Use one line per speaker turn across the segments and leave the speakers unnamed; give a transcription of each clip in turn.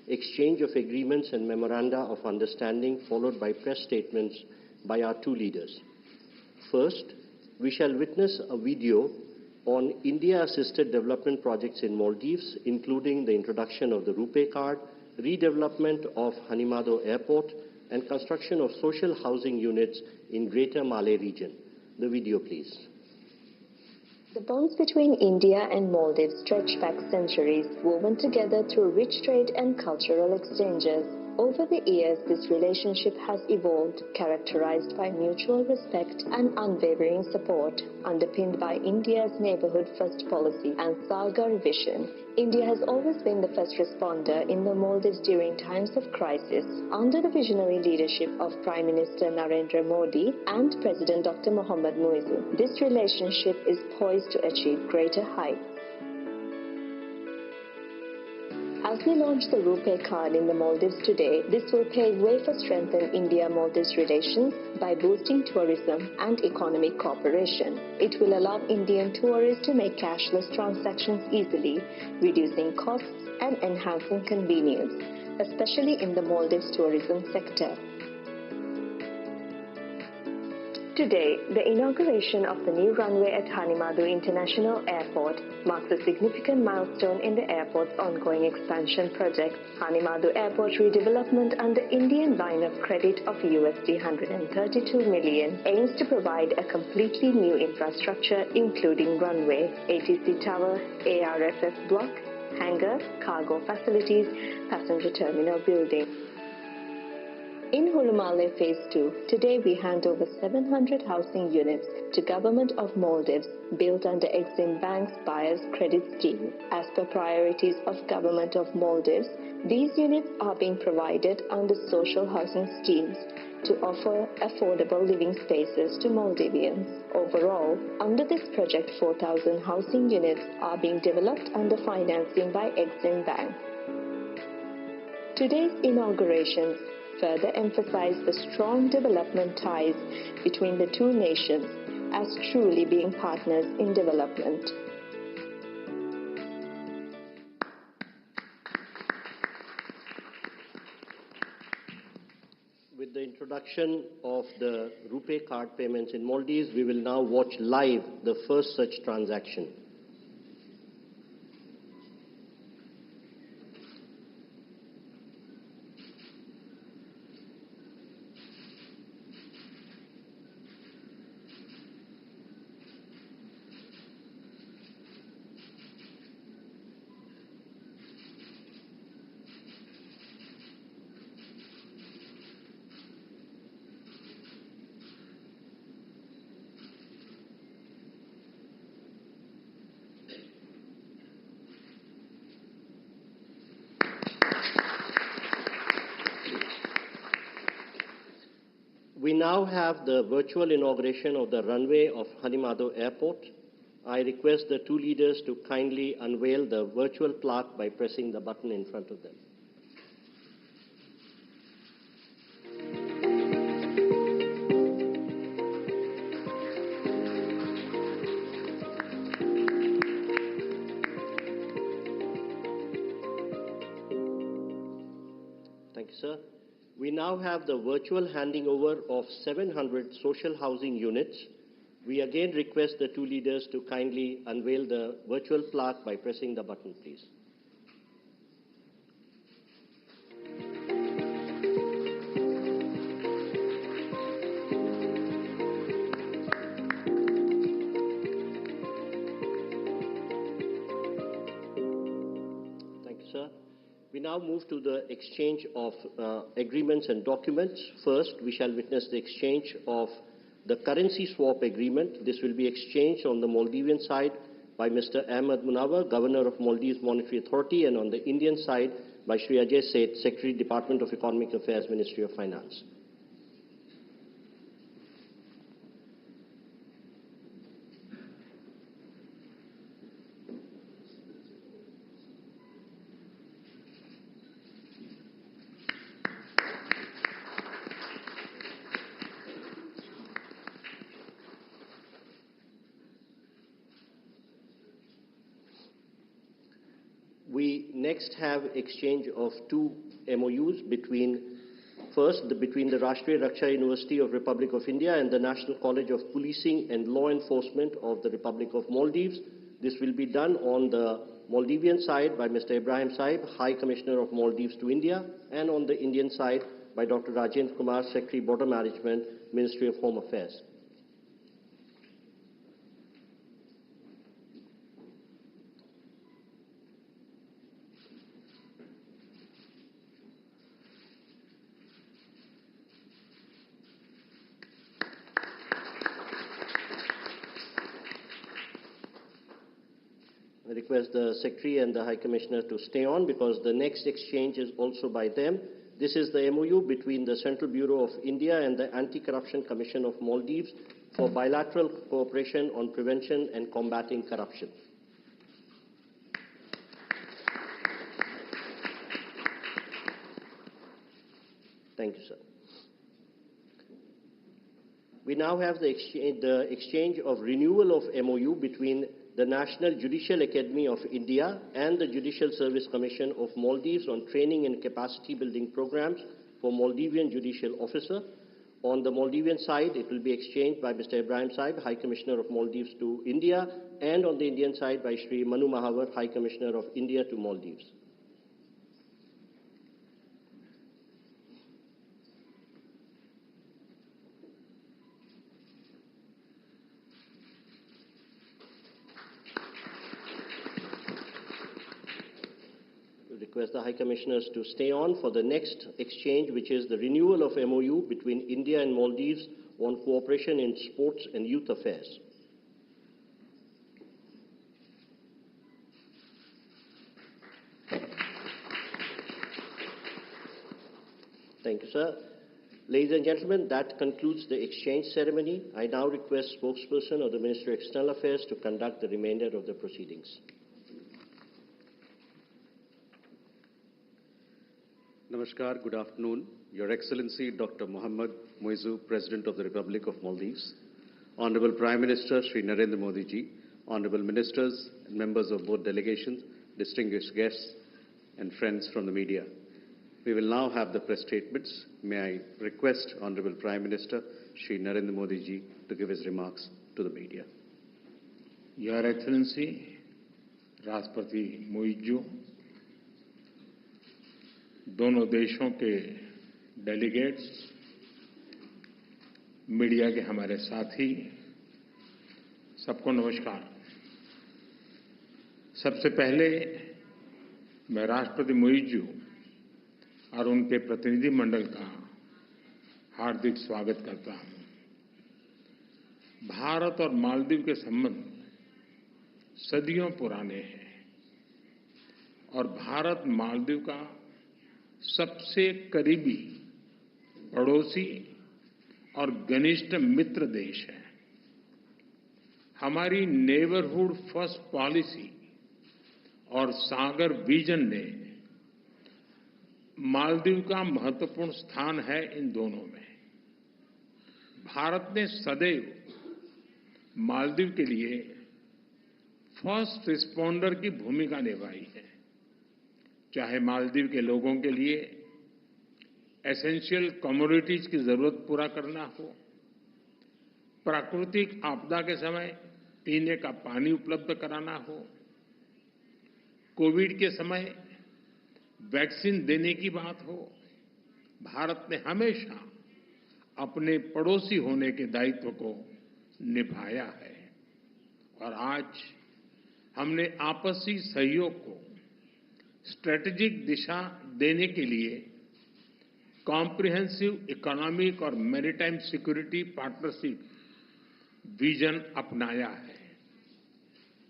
exchange of agreements and memoranda of understanding, followed by press statements by our two leaders. First, we shall witness a video on India-assisted development projects in Maldives, including the introduction of the RuPay card, redevelopment of Hanimado Airport, and construction of social housing units in Greater Malay region. The video, please.
The bonds between India and Maldives stretch back centuries, woven together through rich trade and cultural exchanges. Over the years, this relationship has evolved, characterized by mutual respect and unwavering support, underpinned by India's neighborhood-first policy and Sagar vision. India has always been the first responder in the Maldives during times of crisis, under the visionary leadership of Prime Minister Narendra Modi and President Dr. Mohamed Muizzu. This relationship is poised to achieve greater heights. As we launch the RuPay card in the Maldives today, this will pave way for strengthening India-Maldives relations by boosting tourism and economic cooperation. It will allow Indian tourists to make cashless transactions easily, reducing costs and enhancing convenience, especially in the Maldives tourism sector. Today, the inauguration of the new runway at Hanimado International Airport marks a significant milestone in the airport's ongoing expansion project. Hanimado Airport redevelopment under Indian line of credit of USD 132 million aims to provide a completely new infrastructure including runway, ATC tower, ARFF block, hangar, cargo facilities, passenger terminal building. In Hulumale Phase 2, today we hand over 700 housing units to Government of Maldives built under Exim Bank's Buyer's Credit Scheme. As per priorities of Government of Maldives, these units are being provided under social housing schemes to offer affordable living spaces to Maldivians. Overall, under this project, 4,000 housing units are being developed under financing by Exim Bank. Today's inaugurations further emphasize the strong development ties between the two nations as truly being partners in development.
With the introduction of the RuPay card payments in Maldives, we will now watch live the first such transaction. We now have the virtual inauguration of the runway of Hanimado Airport. I request the two leaders to kindly unveil the virtual plaque by pressing the button in front of them. Thank you, sir. We now have the virtual handing over of 700 social housing units. We again request the two leaders to kindly unveil the virtual plaque by pressing the button, please. Thank you, sir. We now move to the exchange of agreements and documents. First, we shall witness the exchange of the currency swap agreement. This will be exchanged on the Maldivian side by Mr. Ahmed Munawar, Governor of Maldives Monetary Authority, and on the Indian side by Shri Ajay Seth, Secretary, Department of Economic Affairs, Ministry of Finance. We next have exchange of two MOUs between between the Rashtriya Raksha University of Republic of India and the National College of Policing and Law Enforcement of the Republic of Maldives. This will be done on the Maldivian side by Mr. Ibrahim Saib, High Commissioner of Maldives to India, and on the Indian side by Dr. Rajendra Kumar, Secretary Border Management, Ministry of Home Affairs. I request the Secretary and the High Commissioner to stay on because the next exchange is also by them. This is the MOU between the Central Bureau of India and the Anti-Corruption Commission of Maldives for bilateral cooperation on prevention and combating corruption. Thank you, sir. We now have the exchange of renewal of MOU between the National Judicial Academy of India and the Judicial Service Commission of Maldives on training and capacity building programs for Maldivian judicial officer. On the Maldivian side, it will be exchanged by Mr. Ibrahim Saib, High Commissioner of Maldives to India, and on the Indian side by Shri Manu Mahavar, High Commissioner of India to Maldives. Request the High Commissioners to stay on for the next exchange, which is the renewal of MOU between India and Maldives on cooperation in sports and youth affairs. Thank you, sir. Ladies and gentlemen, that concludes the exchange ceremony. I now request spokesperson of the Ministry of External Affairs to conduct the remainder of the proceedings.
Namaskar, good afternoon. Your Excellency Dr. Mohamed, Muizzu, President of the Republic of Maldives, Honorable Prime Minister Shri Narendra Modi ji, Honorable Ministers and members of both delegations, distinguished guests and friends from the media. We will now have the press statements. May I request Honorable Prime Minister Shri Narendra Modi ji to give his remarks to the media.
Your Excellency, राष्ट्रपति मुइज्जू, दोनों देशों के delegates, media के हमारे साथी, सबको नमस्कार। सबसे पहले मैं राष्ट्रपति मुइज्जू और उनके प्रतिनिधि मंडल का हार्दिक स्वागत करता हूं। भारत और मालदीव के संबंध सदियों पुराने हैं और भारत मालदीव का सबसे करीबी पड़ोसी और घनिष्ठ मित्र देश है। हमारी नेबरहुड फर्स्ट पॉलिसी और सागर विजन ने मालदीव का महत्वपूर्ण स्थान है इन दोनों में। भारत ने सदैव मालदीव के लिए फर्स्ट रिस्पॉन्डर की भूमिका निभाई है, चाहे मालदीव के लोगों के लिए एसेंशियल कमोडिटीज की जरूरत पूरा करना हो, प्राकृतिक आपदा के समय पीने का पानी उपलब्ध कराना हो, कोविड के समय वैक्सीन देने की बात हो। भारत ने हमेशा अपने पड़ोसी होने के दायित्व को निभाया है और आज हमने आपसी सहयोग को स्ट्रेटेजिक दिशा देने के लिए कॉम्प्रिहेंसिव इकोनॉमिक और मैरीटाइम सिक्योरिटी पार्टनरशिप विजन अपनाया है।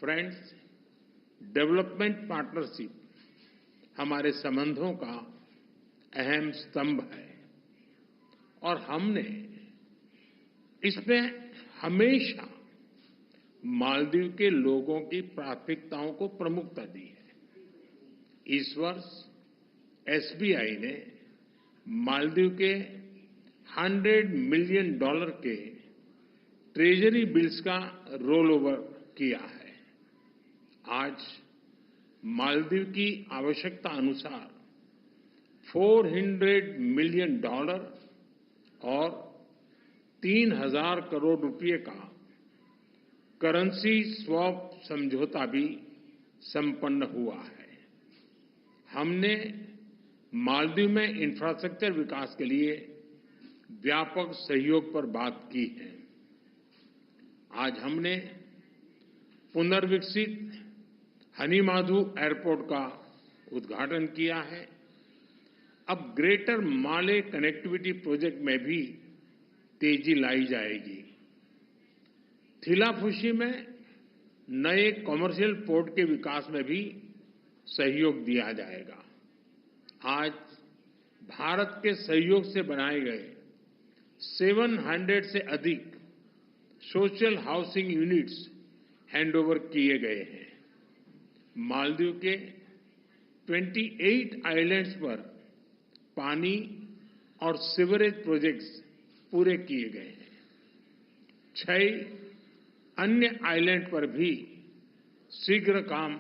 फ्रेंड्स, डेवलपमेंट पार्टनरशिप हमारे संबंधों का अहम स्तंभ है और हमने इसमें हमेशा मालदीव के लोगों की प्राथमिकताओं को प्रमुखता दी है। इस वर्ष एसबीआई ने मालदीव के $100 मिलियन के ट्रेजरी बिल्स का रोल ओवर किया है। आज मालदीव की आवश्यकता अनुसार $400 मिलियन और 3,000 करोड़ रुपए का करेंसी स्वैप समझौता भी संपन्न हुआ है। हमने मालदीव में इंफ्रास्ट्रक्चर विकास के लिए व्यापक सहयोग पर बात की है। आज हमने पुनर्विकसित हनीमाधु एयरपोर्ट का उद्घाटन किया है। अब ग्रेटर माले कनेक्टिविटी प्रोजेक्ट में भी तेजी लाई जाएगी। थिलाफुशी में नए कॉमर्शियल पोर्ट के विकास में भी सहयोग दिया जाएगा। आज भारत के सहयोग से बनाए गए 700 से अधिक सोशल हाउसिंग यूनिट्स हैंडओवर किए गए हैं। मालदीव के 28 आइलैंड्स पर पानी और सीवरेज प्रोजेक्ट्स पूरे किए गए हैं। 6 अन्य आइलैंड पर भी शीघ्र काम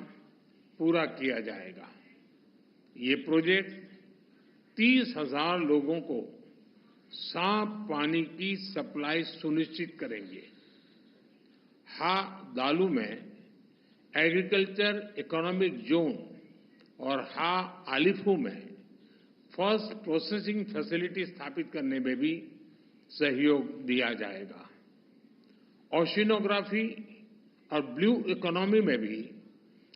पूरा किया जाएगा। ये प्रोजेक्ट 30,000 लोगों को साफ पानी की सप्लाई सुनिश्चित करेंगे। हा दालू में एग्रीकल्चर इकोनॉमिक जोन और हा आलिफू में फर्स्ट प्रोसेसिंग फैसिलिटी स्थापित करने में भी सहयोग दिया जाएगा। ओशिनोग्राफी और ब्लू इकोनॉमी में भी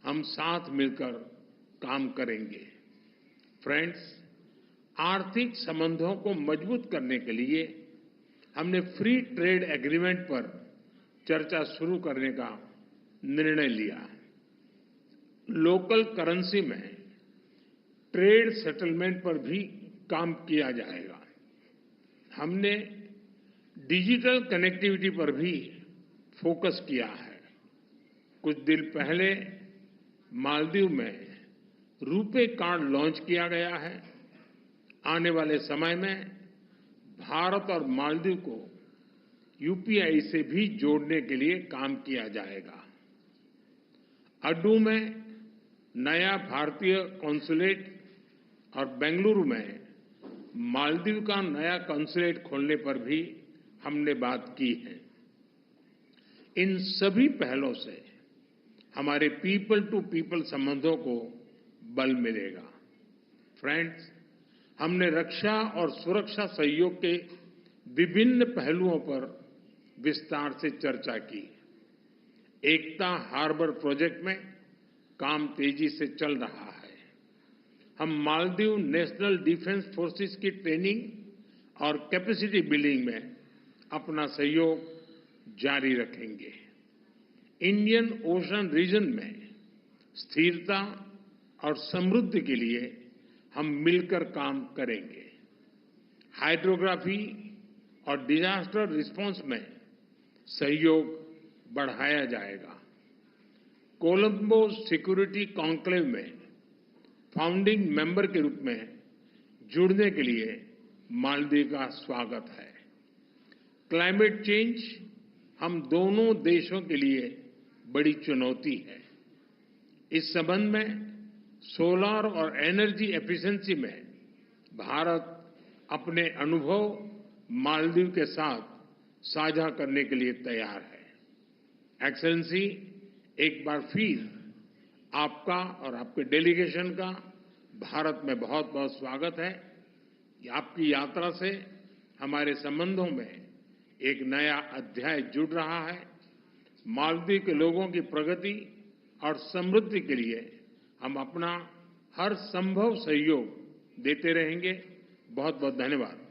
हम साथ मिलकर काम करेंगे। फ्रेंड्स, आर्थिक संबंधों को मजबूत करने के लिए हमने फ्री ट्रेड एग्रीमेंट पर चर्चा शुरू करने का निर्णय लिया। लोकल करेंसी में ट्रेड सेटलमेंट पर भी काम किया जाएगा। हमने डिजिटल कनेक्टिविटी पर भी फोकस किया है। कुछ दिन पहले मालदीव में रुपे कार्ड लॉन्च किया गया है। आने वाले समय में भारत और मालदीव को यूपीआई से भी जोड़ने के लिए काम किया जाएगा। अड्डू में नया भारतीय कॉन्सुलेट और बेंगलुरु में मालदीव का नया कॉन्सुलेट खोलने पर भी हमने बात की है। इन सभी पहलों से हमारे पीपल टू पीपल संबंधों को बल मिलेगा। फ्रेंड्स, हमने रक्षा और सुरक्षा सहयोग के विभिन्न पहलुओं पर विस्तार से चर्चा की। एकता हार्बर प्रोजेक्ट में काम तेजी से चल रहा है। हम मालदीव नेशनल डिफेंस फोर्सेस की ट्रेनिंग और कैपेसिटी बिल्डिंग में अपना सहयोग जारी रखेंगे। इंडियन ओशन रीजन में स्थिरता और समृद्धि के लिए हम मिलकर काम करेंगे। हाइड्रोग्राफी और डिजास्टर रिस्पांस में सहयोग बढ़ाया जाएगा। कोलंबो सिक्योरिटी कॉन्क्लेव में फाउंडिंग मेंबर के रूप में जुड़ने के लिए मालदीव का स्वागत है। क्लाइमेट चेंज हम दोनों देशों के लिए बड़ी चुनौती है। इस संबंध में सोलर और एनर्जी एफिशिएंसी में भारत अपने अनुभव मालदीव के साथ साझा करने के लिए तैयार है। एक्सेलेंसी, एक बार फिर आपका और आपके डेलीगेशन का भारत में बहुत बहुत स्वागत है। आपकी यात्रा से हमारे संबंधों में एक नया अध्याय जुड़ रहा है। मालदीव के लोगों की प्रगति और समृद्धि के लिए हम अपना हर संभव सहयोग देते रहेंगे। बहुत बहुत धन्यवाद।